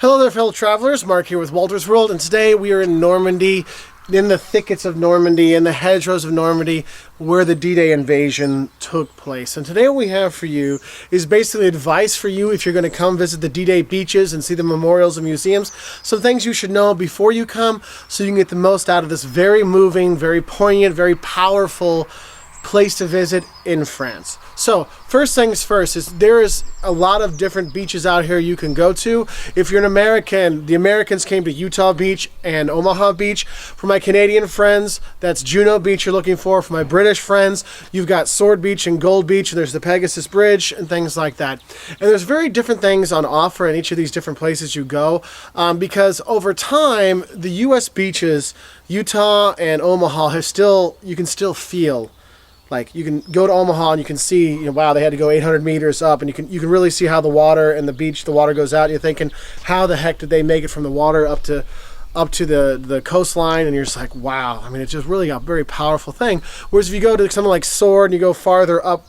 Hello there, fellow travelers. Mark here with Wolters World, and today we are in Normandy, in the thickets of Normandy, in the hedgerows of Normandy, where the D-Day invasion took place. And today what we have for you is basically advice for you if you're going to come visit the DDay Beaches and see the memorials and museums. Some things you should know before you come so you can get the most out of this very moving, very poignant, very powerful place to visit in France. So first things first is there is a lot of different beaches out here you can go to. If you're an American, the Americans came to Utah Beach and Omaha Beach. For my Canadian friends, that's Juno Beach you're looking for. For my British friends, you've got Sword Beach and Gold Beach, and there's the Pegasus Bridge and things like that. And there's very different things on offer in each of these different places you go, because over time the US beaches, Utah and Omaha, you can still feel like you can go to Omaha and you can see, wow, they had to go 800 meters up, and you can really see how the water and the beach, the water goes out. And you're thinking, how the heck did they make it from the water up to the coastline? And you're just like, wow. I mean, it's just really a very powerful thing. Whereas if you go to something like Sword and you go farther up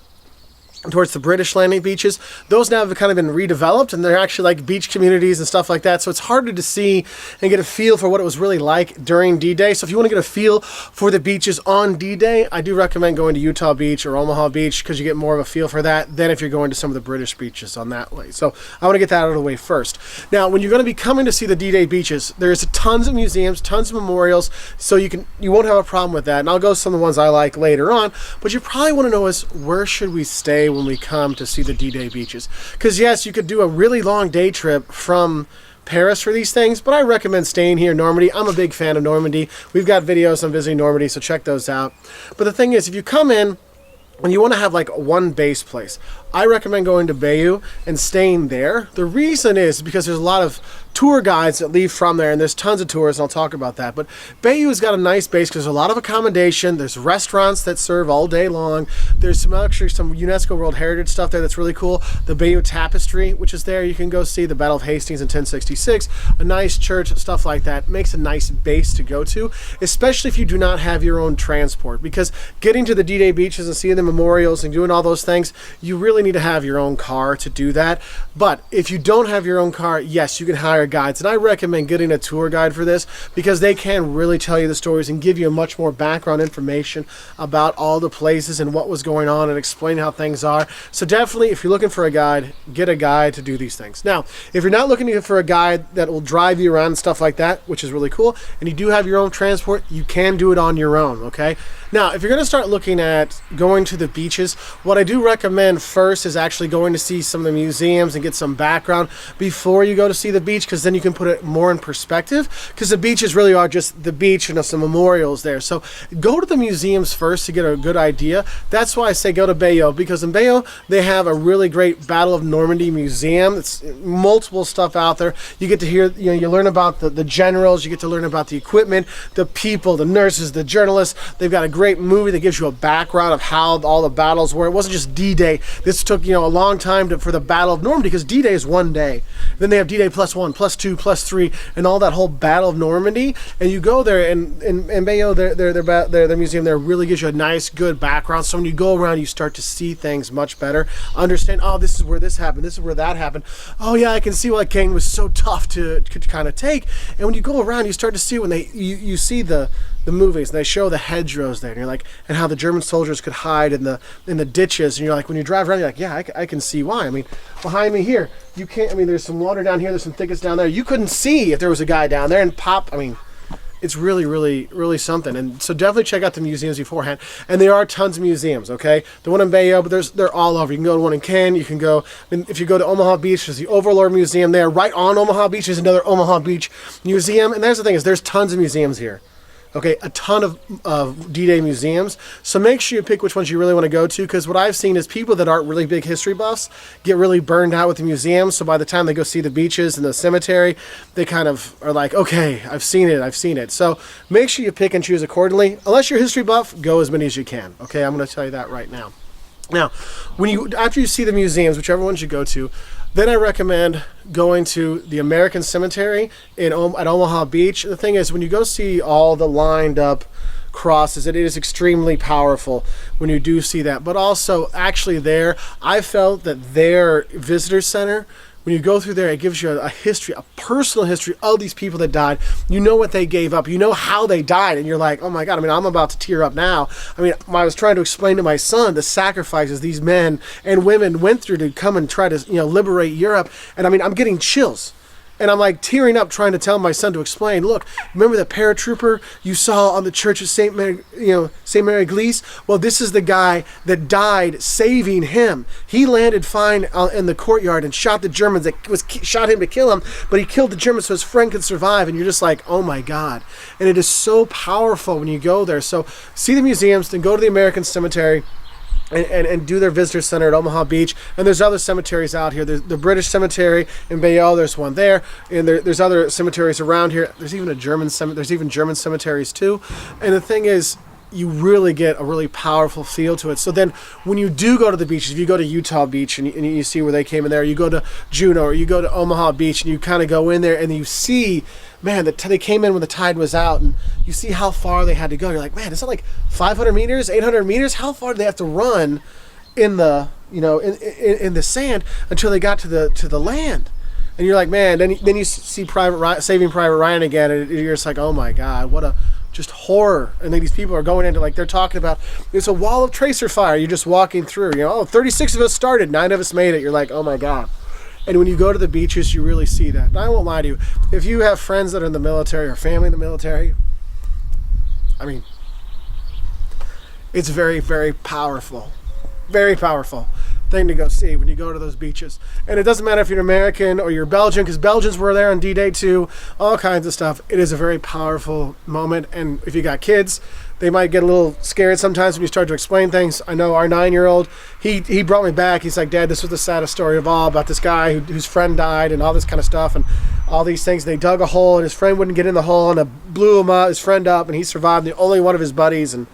towards the British landing beaches, those now have kind of been redeveloped, and they're actually like beach communities and stuff like that. So it's harder to see and get a feel for what it was really like during D-Day. So if you want to get a feel for the beaches on D-Day, I do recommend going to Utah Beach or Omaha Beach, because you get more of a feel for that than if you're going to some of the British beaches on that way. So I want to get that out of the way first. Now, when you're going to be coming to see the D-Day beaches, there's tons of museums, tons of memorials, so you won't have a problem with that. And I'll go some of the ones I like later on. But you probably want to know is, where should we stay when we come to see the D-Day beaches? Because yes, you could do a really long day trip from Paris for these things, but I recommend staying here in Normandy. I'm a big fan of Normandy. We've got videos on visiting Normandy, so check those out. But the thing is, if you come in and you want to have like one base place, I recommend going to Veilleux and staying there. The reason is because there's a lot of tour guides that leave from there, and there's tons of tours, and I'll talk about that. But Veilleux's got a nice base because there's a lot of accommodation. There's restaurants that serve all day long. There's some UNESCO World Heritage stuff there that's really cool. The Veilleux Tapestry, which is there, you can go see the Battle of Hastings in 1066. A nice church, stuff like that. Makes a nice base to go to, especially if you do not have your own transport, because getting to the D-Day beaches and seeing the memorials and doing all those things, you really need to have your own car to do that. But if you don't have your own car, yes, you can hire guides, and I recommend getting a tour guide for this, because they can really tell you the stories and give you much more background information about all the places and what was going on, and explain how things are. So definitely, if you're looking for a guide, get a guide to do these things. Now, if you're not looking for a guide that will drive you around and stuff like that, which is really cool, and you do have your own transport, you can do it on your own, okay? Now, if you're going to start looking at going to the beaches, what I do recommend first is actually going to see some of the museums and get some background before you go to see the beach, because then you can put it more in perspective, because the beaches really are just the beach and some memorials there. So go to the museums first to get a good idea. That's why I say go to Veilleux, because in Veilleux they have a really great Battle of Normandy museum. It's multiple stuff out there. You get to hear, you learn about the generals, you get to learn about the equipment, the people, the nurses, the journalists. They've got a great movie that gives you a background of how all the battles were. It wasn't just D-Day. This took a long time for the Battle of Normandy, because D-Day is one day. Then they have D-Day +1, +2, +3, and all that whole Battle of Normandy. And you go there, and Veilleux, their museum there really gives you a nice, good background. So when you go around, you start to see things much better. Understand, oh, this is where this happened. This is where that happened. Oh yeah, I can see why Kane was so tough to kind of take. And when you go around, you start to see when you see the movies, and they show the hedgerows there, and you're like, and how the German soldiers could hide in the ditches, and you're like, when you drive around, you're like, yeah, I can see why. I mean, behind me here, you can't, I mean, there's some water down here, there's some thickets down there. You couldn't see if there was a guy down there, and pop, I mean, it's really, really, really something. And so definitely check out the museums beforehand. And there are tons of museums, okay? The one in Veilleux, but they're all over. You can go to one in Cannes. You can go, if you go to Omaha Beach, there's the Overlord Museum there. Right on Omaha Beach is another Omaha Beach museum. And there's the thing is, there's tons of museums here. Okay, a ton of D-Day museums. So make sure you pick which ones you really want to go to, because what I've seen is people that aren't really big history buffs get really burned out with the museums. So by the time they go see the beaches and the cemetery, they kind of are like, okay, I've seen it. So make sure you pick and choose accordingly. Unless you're a history buff, go as many as you can. Okay, I'm going to tell you that right now. Now, after you see the museums, whichever ones you go to, then I recommend going to the American Cemetery at Omaha Beach. The thing is, when you go see all the lined up crosses, it is extremely powerful when you do see that. But also, actually there, I felt that their visitor center when you go through there, it gives you a history, a personal history of these people that died. You know what they gave up. You know how they died. And you're like, oh my God, I mean, I'm about to tear up now. I mean, I was trying to explain to my son the sacrifices these men and women went through to come and try to, liberate Europe. And I mean, I'm getting chills. And I'm like tearing up trying to tell my son to explain, look, remember the paratrooper you saw on the church of St. Mary, St. Mary Église? Well, this is the guy that died saving him. He landed fine in the courtyard and shot the Germans that shot him to kill him, but he killed the Germans so his friend could survive. And you're just like, oh my God. And it is so powerful when you go there. So see the museums, then go to the American Cemetery. And do their visitor center at Omaha Beach. And there's other cemeteries out here. There's the British Cemetery in Veilleux. There's one there, and there's other cemeteries around here. There's even a German there's even German cemeteries too. And the thing is, you really get a really powerful feel to it. So then when you do go to the beaches, if you go to Utah Beach and you see where they came in there, you go to Juno or you go to Omaha Beach and you kind of go in there and you see, man, they came in when the tide was out and you see how far they had to go. You're like, man, is that like 500 meters, 800 meters? How far do they have to run in the, in the sand until they got to the land? And you're like, man, then you see Saving Private Ryan again and you're just like, oh my God, what a just horror. And then these people are going into, like, they're talking about, it's a wall of tracer fire you're just walking through. 36 of us started, 9 of us made it. You're like, oh my God. And when you go to the beaches, you really see that. And I won't lie to you, if you have friends that are in the military or family in the military, I mean, it's very, very powerful. Very powerful thing to go see when you go to those beaches. And it doesn't matter if you're American or you're Belgian, because Belgians were there on D-Day too, all kinds of stuff. It is a very powerful moment. And if you got kids, they might get a little scared sometimes when you start to explain things. I know our 9-year-old, he brought me back. He's like, Dad, this was the saddest story of all, about this guy whose friend died and all this kind of stuff and all these things. They dug a hole and his friend wouldn't get in the hole and it blew his friend up and he survived, the only one of his buddies. And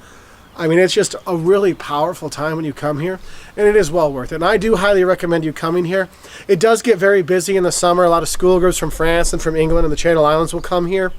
I mean, it's just a really powerful time when you come here, and it is well worth it. And I do highly recommend you coming here. It does get very busy in the summer. A lot of school groups from France and from England and the Channel Islands will come here.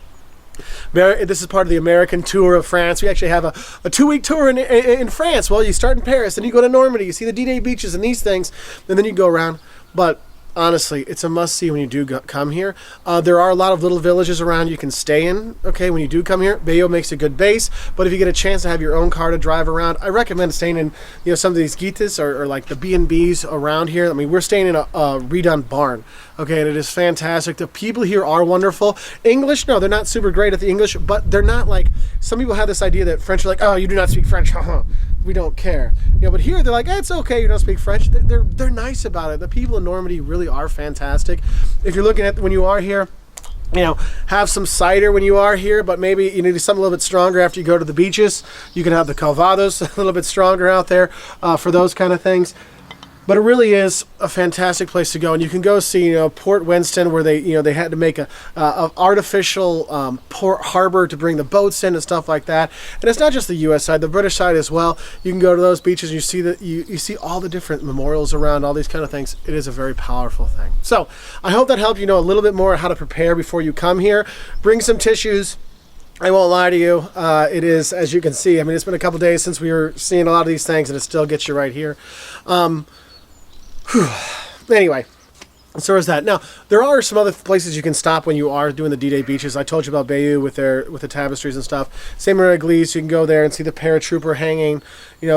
This is part of the American tour of France. We actually have a 2-week tour in France. Well, you start in Paris, then you go to Normandy, you see the DDay Beaches and these things, and then you go around. But honestly, it's a must-see when you do come here. There are a lot of little villages around you can stay in, okay, when you do come here. Veilleux makes a good base, but if you get a chance to have your own car to drive around, I recommend staying in, some of these gites or like the B&Bs around here. I mean, we're staying in a redone barn, okay, and it is fantastic. The people here are wonderful. English, no, they're not super great at the English, but they're not like, some people have this idea that French are like, oh, you do not speak French, we don't care. But here they're like, it's okay, you don't speak French. They're nice about it. The people in Normandy really are fantastic. If you're looking at when you are here, have some cider when you are here, but maybe you need something a little bit stronger after you go to the beaches. You can have the Calvados a little bit stronger out there for those kind of things. But it really is a fantastic place to go, and you can go see, Port Winston, where they had to make a artificial port harbor to bring the boats in and stuff like that. And it's not just the U.S. side, the British side as well. You can go to those beaches, and you see all the different memorials around, all these kind of things. It is a very powerful thing. So I hope that helped you know a little bit more how to prepare before you come here. Bring some tissues. I won't lie to you. It is, as you can see, I mean, it's been a couple days since we were seeing a lot of these things, and it still gets you right here. Anyway, so is that. Now, there are some other places you can stop when you are doing the D-Day Beaches. I told you about Veilleux with the tapestries and stuff. St. Mary Église, you can go there and see the paratrooper hanging,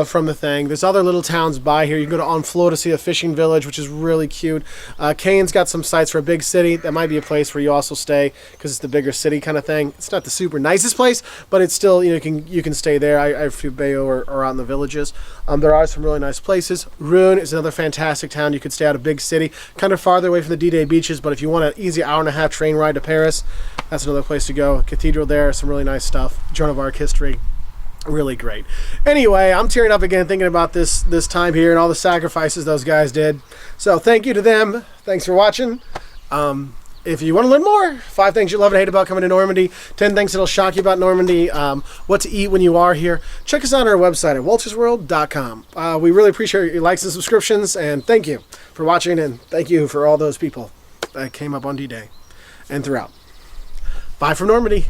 from the thing. There's other little towns by here. You can go to Honfleur to see a fishing village, which is really cute. Cayenne's got some sites for a big city. That might be a place where you also stay because it's the bigger city kind of thing. It's not the super nicest place, but it's still, you can stay there. I have a few Veilleux or out in the villages. There are some really nice places. Rouen is another fantastic town. You could stay out a big city, kind of farther away from the D-Day Beaches, but if you want an easy hour-and-a-half train ride to Paris, that's another place to go. Cathedral there, some really nice stuff. Joan of Arc history. Really great. Anyway, I'm tearing up again thinking about this time here and all the sacrifices those guys did. So thank you to them. Thanks for watching. If you want to learn more, 5 things you love and hate about coming to Normandy, 10 things that'll shock you about Normandy, what to eat when you are here, check us out on our website at woltersworld.com. We really appreciate your likes and subscriptions, and thank you for watching, and thank you for all those people that came up on D-Day and throughout. Bye from Normandy.